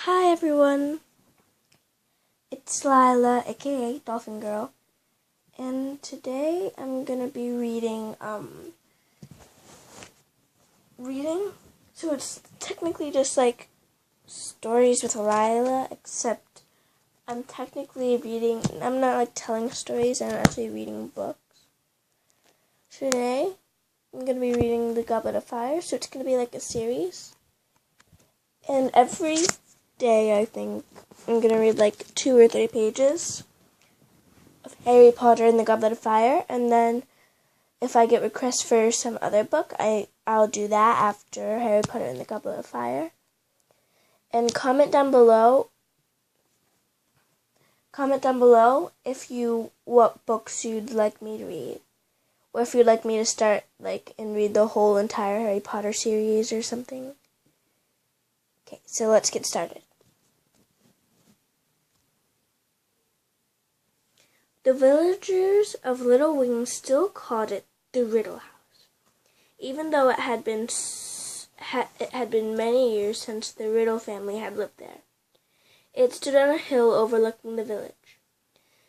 Hi everyone, it's Lila, aka Dolphin Girl, and today I'm gonna be reading, so it's technically just like stories with Lila, except I'm not like telling stories, I'm actually reading books. Today, I'm gonna be reading The Goblet of Fire, so it's gonna be like a series, and every day I think I'm going to read like 2 or 3 pages of Harry Potter and the Goblet of Fire, and then if I get requests for some other book, I'll do that after Harry Potter and the Goblet of Fire. And comment down below what books you'd like me to read, or if you'd like me to start and read the whole entire Harry Potter series or something. Okay, so let's get started. The villagers of Little Wing still called it the Riddle House, even though it had been many years since the Riddle family had lived there. It stood on a hill overlooking the village.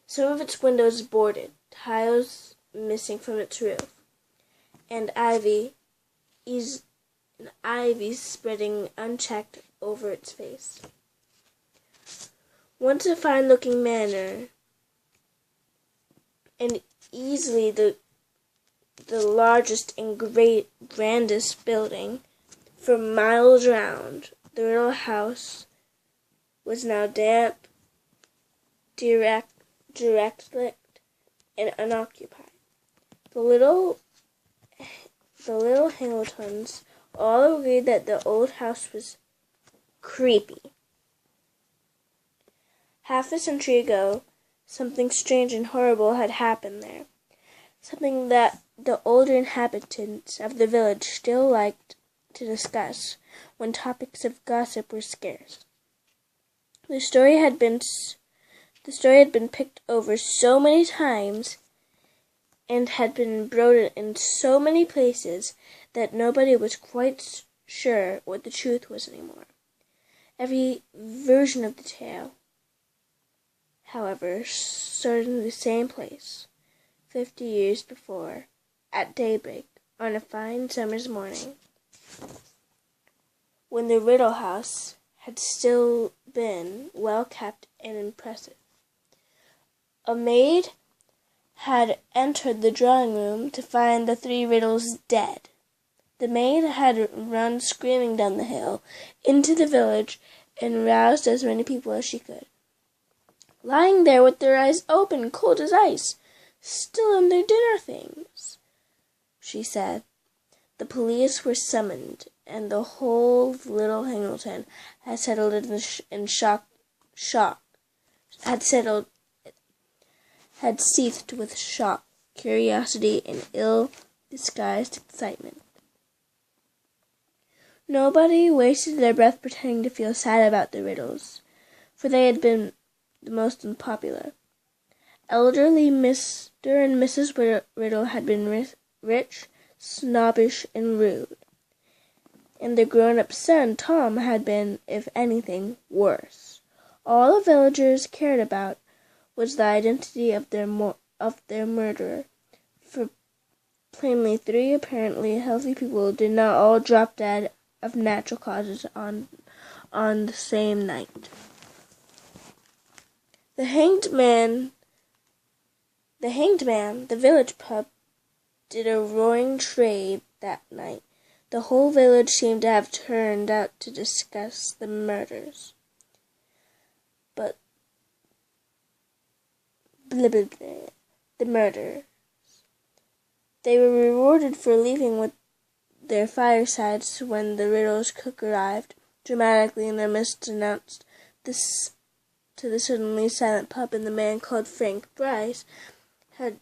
Some of its windows boarded, tiles missing from its roof, and ivy spreading unchecked over its face. Once a fine-looking manor, and easily the largest and grandest building for miles round, the Riddle House was now damp, derelict, and unoccupied. The little Hamiltons all agreed that the old house was creepy. Half a century ago, something strange and horrible had happened there, something that the older inhabitants of the village still liked to discuss when topics of gossip were scarce. The story had been picked over so many times and had been brooded in so many places that nobody was quite sure what the truth was anymore. Every version of the tale, however, started in the same place, 50 years before, at daybreak, on a fine summer's morning, when the Riddle House had still been well kept and impressive. A maid had entered the drawing room to find the 3 riddles dead. The maid had run screaming down the hill into the village and roused as many people as she could. Lying there with their eyes open, cold as ice, still in their dinner things, she said. The police were summoned, and the whole of Little Hamilton had settled in shock, had seethed with shock, curiosity, and ill-disguised excitement. Nobody wasted their breath pretending to feel sad about the riddles, for they had been the most unpopular. Elderly Mr. and Mrs. Riddle had been rich, snobbish, and rude, and their grown-up son, Tom, had been, if anything, worse. All the villagers cared about was the identity of their murderer, for plainly 3 apparently healthy people did not all drop dead of natural causes on the same night. The hanged man, the village pub, did a roaring trade that night. The whole village seemed to have turned out to discuss the murders. But the murderers. They were rewarded for leaving with their firesides when the riddles cook arrived, dramatically in their midst announced this to the suddenly silent pub, and the man called Frank Bryce had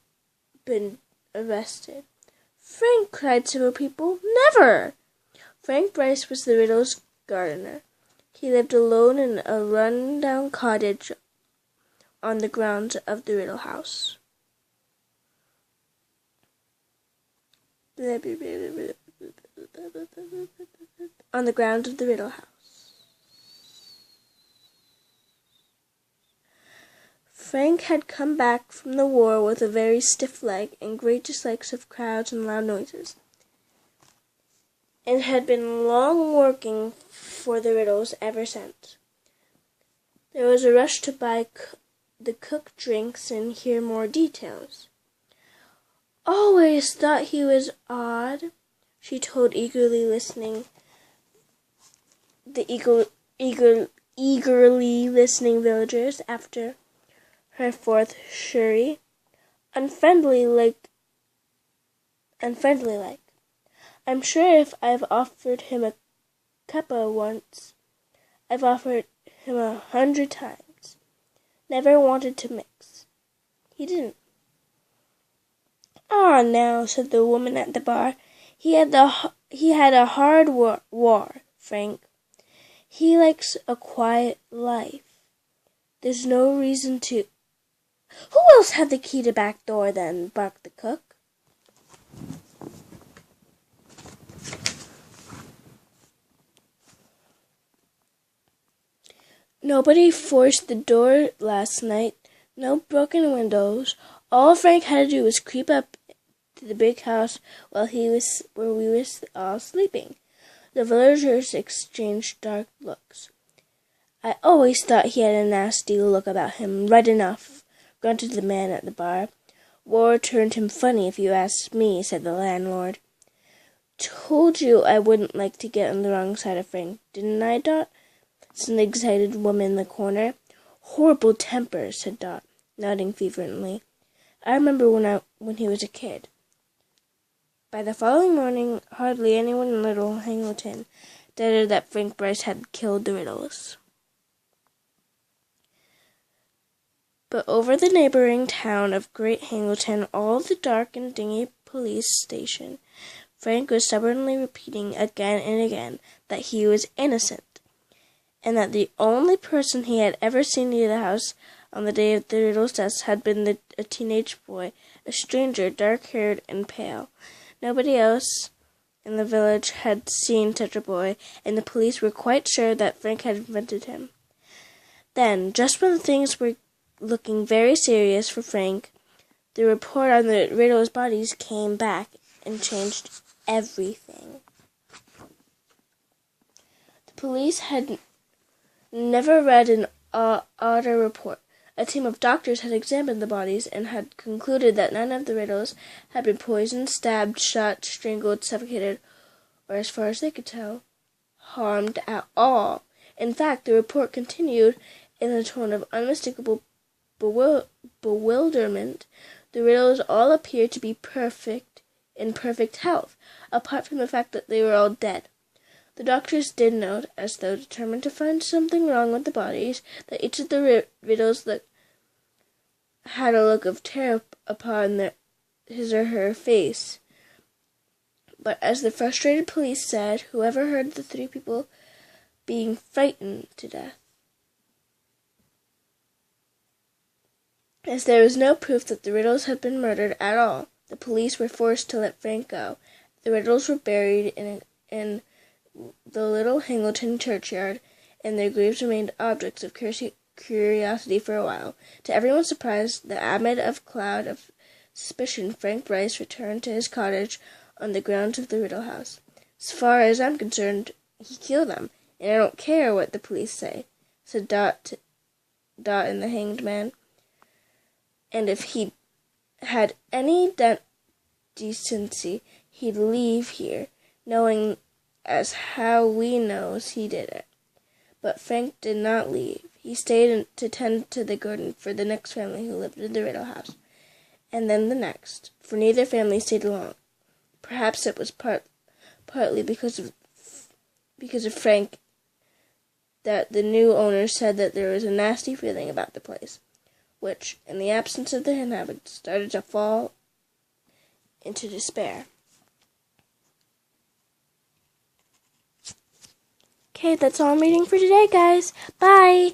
been arrested. "Frank!" cried several people. "Never!" Frank Bryce was the riddle's gardener. He lived alone in a run-down cottage on the grounds of the Riddle House. On the grounds of the Riddle House. Frank had come back from the war with a very stiff leg and great dislikes of crowds and loud noises, and had been long working for the riddles ever since. There was a rush to buy the cooked drinks and hear more details. "Always thought he was odd," she told eagerly listening villagers after her fourth sherry. Unfriendly like. I'm sure if I've offered him a cuppa once, I've offered him 100 times. Never wanted to mix. He didn't." "Ah, now," said the woman at the bar, He had a hard war, Frank. He likes a quiet life. There's no reason to—" "Who else had the key to back door then?" barked the cook. "Nobody forced the door last night. No broken windows. All Frank had to do was creep up to the big house where we were all sleeping." The villagers exchanged dark looks. "I always thought he had a nasty look about him, right enough," grunted the man at the bar. "War turned him funny, if you ask me," said the landlord. "Told you I wouldn't like to get on the wrong side of Frank, didn't I, Dot?" said an excited woman in the corner. "Horrible temper," said Dot, nodding fervently. "I remember when he was a kid." By the following morning, hardly anyone in Little Hangleton doubted that Frank Bryce had killed the Riddles. But over the neighboring town of Great Hangleton, all the dark and dingy police station, Frank was stubbornly repeating again and again that he was innocent, and that the only person he had ever seen near the house on the day of the Riddle's death had been a teenage boy, a stranger, dark-haired and pale. Nobody else in the village had seen such a boy, and the police were quite sure that Frank had invented him. Then, just when things were looking very serious for Frank, the report on the Riddle's bodies came back and changed everything. The police had never read an odder report. A team of doctors had examined the bodies and had concluded that none of the Riddles had been poisoned, stabbed, shot, strangled, suffocated, or, as far as they could tell, harmed at all. In fact, the report continued in a tone of unmistakable bewilderment. The Riddles all appeared to be in perfect health, apart from the fact that they were all dead. The doctors did note, as though determined to find something wrong with the bodies, that each of the Riddles had a look of terror upon his or her face. But as the frustrated police said, whoever heard the three people being frightened to death? As there was no proof that the Riddles had been murdered at all, the police were forced to let Frank go. The Riddles were buried in the Little Hangleton churchyard, and their graves remained objects of curiosity for a while. To everyone's surprise, amid a cloud of suspicion, Frank Bryce returned to his cottage on the grounds of the Riddle house. "As far as I'm concerned, he killed them, and I don't care what the police say," said Dot and the hanged man. "And if he had any decency, he'd leave here, knowing as how we knows he did it." But Frank did not leave. He stayed to tend to the garden for the next family who lived in the Riddle house, and then the next, for neither family stayed long. Perhaps it was partly because of Frank that the new owners said that there was a nasty feeling about the place, which, in the absence of the inhabitants, started to fall into despair. Okay, that's all I'm reading for today, guys. Bye!